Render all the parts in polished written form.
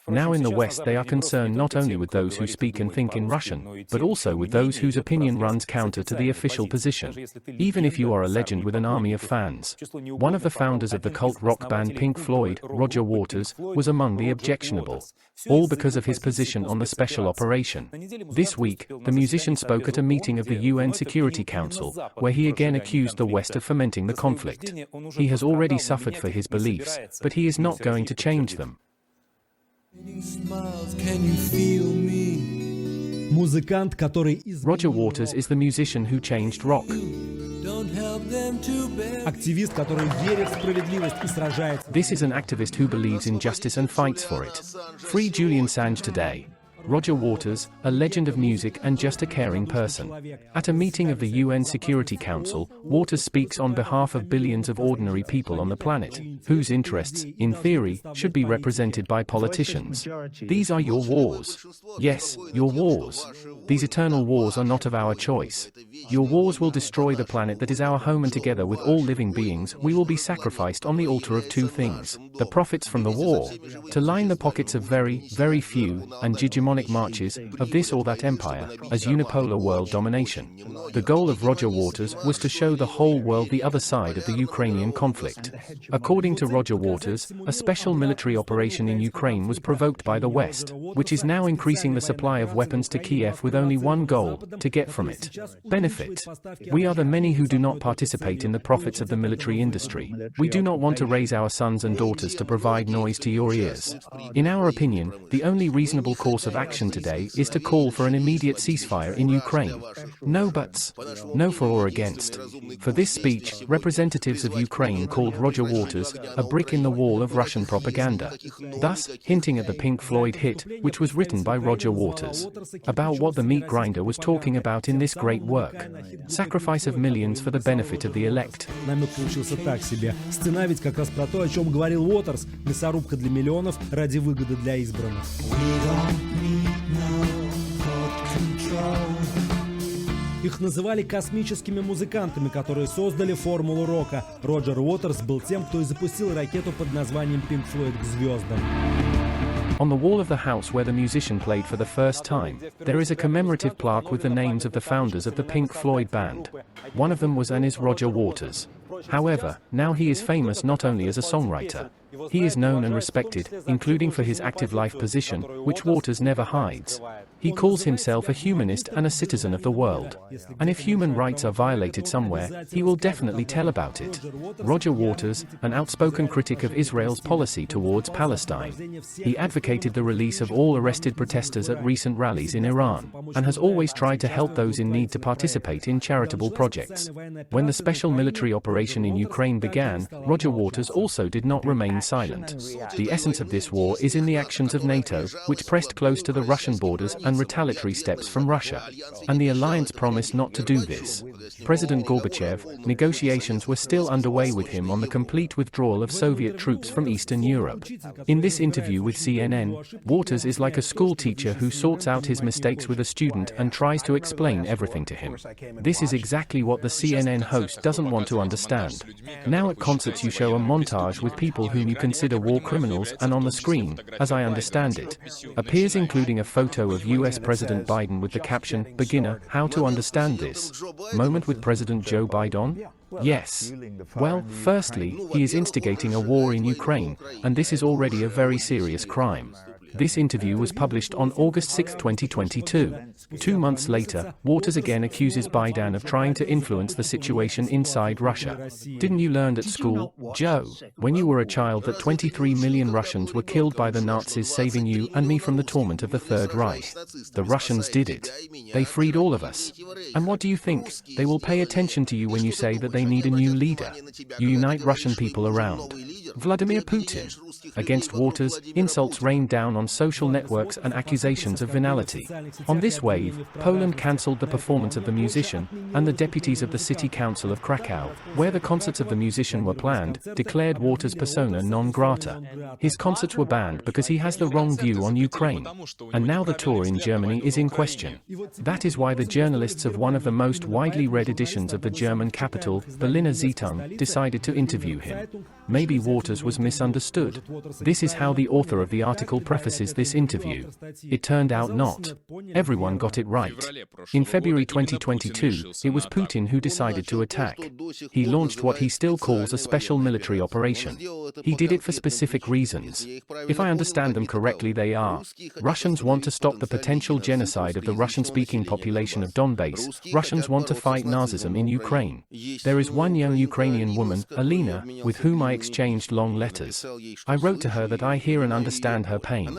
Now in the West they are concerned not only with those who speak and think in Russian, but also with those whose opinion runs counter to the official position. Even if you are a legend with an army of fans. One of the founders of the cult rock band Pink Floyd, Roger Waters, was among the objectionable. All because of his position on the special operation. This week, the musician spoke at a meeting of the UN Security Council, where he again accused the West of fomenting the conflict. He has already suffered for his beliefs, but he is not going to change them. Roger Waters is the musician who changed rock. This is an activist who believes in justice and fights for it. Free Julian Assange today. Roger Waters, a legend of music and just a caring person. At a meeting of the UN Security Council, Waters speaks on behalf of billions of ordinary people on the planet, whose interests, in theory, should be represented by politicians. These are your wars. Yes, your wars. These eternal wars are not of our choice. Your wars will destroy the planet that is our home, and together with all living beings we will be sacrificed on the altar of two things: the profits from the war, to line the pockets of very, very few, and hegemonic marches of this or that empire, as unipolar world domination. The goal of Roger Waters was to show the whole world the other side of the Ukrainian conflict. According to Roger Waters, a special military operation in Ukraine was provoked by the West, which is now increasing the supply of weapons to Kiev with only one goal: to get from it benefit. We are the many who do not participate in the profits of the military industry. We do not want to raise our sons and daughters to provide noise to your ears. In our opinion, the only reasonable course of action today is to call for an immediate ceasefire in Ukraine. No buts. No for or against. For this speech, representatives of Ukraine called Roger Waters a brick in the wall of Russian propaganda, thus hinting at the Pink Floyd hit, which was written by Roger Waters, about what the meat grinder was talking about in this great work: sacrifice of millions for the benefit of the elect. Намек получился так себе. Стена ведь как раз про то, о чем говорил Уотерс: мясорубка для миллионов ради выгоды для избранных. Их называли космическими музыкантами, которые создали формулу рока. Роджер Уотерс был тем, кто и запустил ракету под названием Pink Floyd к звездам. On the wall of the house where the musician played for the first time, there is a commemorative plaque with the names of the founders of the Pink Floyd band. One of them was and is Roger Waters. However, now he is famous not only as a songwriter. He is known and respected, including for his active life position, which Waters never hides. He calls himself a humanist and a citizen of the world. And if human rights are violated somewhere, he will definitely tell about it. Roger Waters, an outspoken critic of Israel's policy towards Palestine. He advocated the release of all arrested protesters at recent rallies in Iran, and has always tried to help those in need to participate in charitable projects. When the special military operation in Ukraine began, Roger Waters also did not remain silent. The essence of this war is in the actions of NATO, which pressed close to the Russian borders and retaliatory steps from Russia. And the alliance promised not to do this. President Gorbachev, negotiations were still underway with him on the complete withdrawal of Soviet troops from Eastern Europe. In this interview with CNN, Waters is like a school teacher who sorts out his mistakes with a student and tries to explain everything to him. This is exactly what the CNN host doesn't want to understand. Now at concerts you show a montage with people whom you consider war criminals, and on the screen, as I understand it, appears including a photo of US President Biden with the caption, "Beginner, how to understand this?" Moment with President Joe Biden? Yes. Well, firstly, he is instigating a war in Ukraine, and this is already a very serious crime. This interview was published on August 6, 2022. 2 months later, Waters again accuses Biden of trying to influence the situation inside Russia. Didn't you learn at school, Joe, when you were a child, that 23 million Russians were killed by the Nazis, saving you and me from the torment of the Third Reich? The Russians did it. They freed all of us. And what do you think? They will pay attention to you when you say that they need a new leader. You unite Russian people around Vladimir Putin. Against Waters, insults rained down on social networks and accusations of venality. On this wave, Poland cancelled the performance of the musician, and the deputies of the City Council of Krakow, where the concerts of the musician were planned, declared Waters persona non grata. His concerts were banned because he has the wrong view on Ukraine. And now the tour in Germany is in question. That is why the journalists of one of the most widely read editions of the German capital, Berliner Zeitung, decided to interview him. Maybe Waters Waters was misunderstood. This is how the author of the article prefaces this interview. It turned out not. Everyone got it right. In February 2022, it was Putin who decided to attack. He launched what he still calls a special military operation. He did it for specific reasons. If I understand them correctly, they are: Russians want to stop the potential genocide of the Russian-speaking population of Donbass. Russians want to fight Nazism in Ukraine. There is one young Ukrainian woman, Alina, with whom I exchanged long letters. I wrote to her that I hear and understand her pain.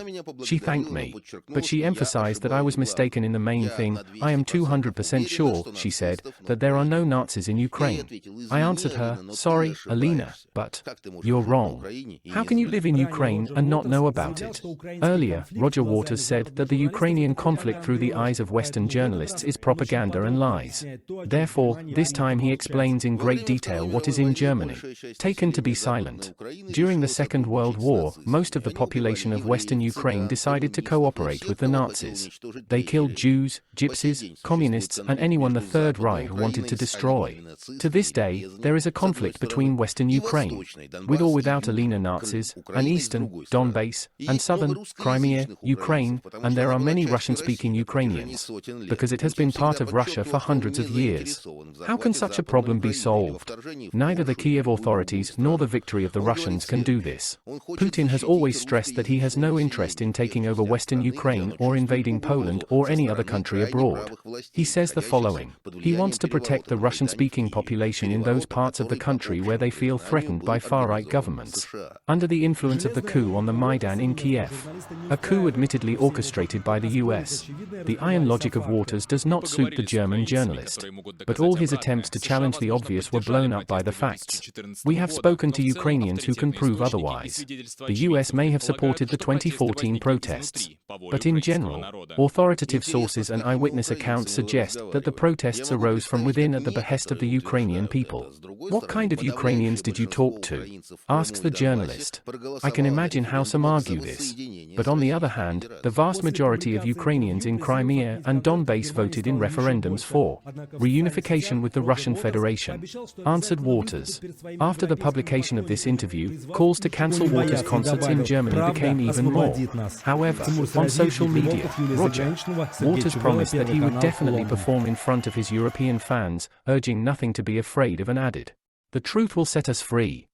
She thanked me. But she emphasized that I was mistaken in the main thing. I am 200% sure, she said, that there are no Nazis in Ukraine. I answered her, sorry, Alina, but you're wrong. How can you live in Ukraine and not know about it? Earlier, Roger Waters said that the Ukrainian conflict through the eyes of Western journalists is propaganda and lies. Therefore, this time he explains in great detail what is in Germany. Taken to be silent. During the Second World War, most of the population of Western Ukraine decided to cooperate with the Nazis. They killed Jews, Gypsies, Communists, and anyone the Third Reich wanted to destroy. To this day, there is a conflict between Western Ukraine, with or without Alina Nazis, and Eastern, Donbass, and Southern, Crimea, Ukraine, and there are many Russian-speaking Ukrainians, because it has been part of Russia for hundreds of years. How can such a problem be solved? Neither the Kiev authorities nor the victory of the Russians can do this. Putin has always stressed that he has no interest in taking over Western Ukraine or invading Poland or any other country abroad. He says the following: he wants to protect the Russian-speaking population in those parts of the country where they feel threatened by far-right governments. Under the influence of the coup on the Maidan in Kiev, a coup admittedly orchestrated by the US, the iron logic of Waters does not suit the German journalist. But all his attempts to challenge the obvious were blown up by the facts. We have spoken to Ukrainians who can prove otherwise. The US may have supported the 2014 protests. But in general, authoritative sources and eyewitness accounts suggest that the protests arose from within at the behest of the Ukrainian people. What kind of Ukrainians did you talk to? Asks the journalist. I can imagine how some argue this. But on the other hand, the vast majority of Ukrainians in Crimea and Donbass voted in referendums for reunification with the Russian Federation. Answered Waters. After the publication of this interview, calls to cancel Waters' concerts in Germany became even more. However, on social media, Waters promised that he would definitely perform in front of his European fans, urging nothing to be afraid of, and added, "The truth will set us free."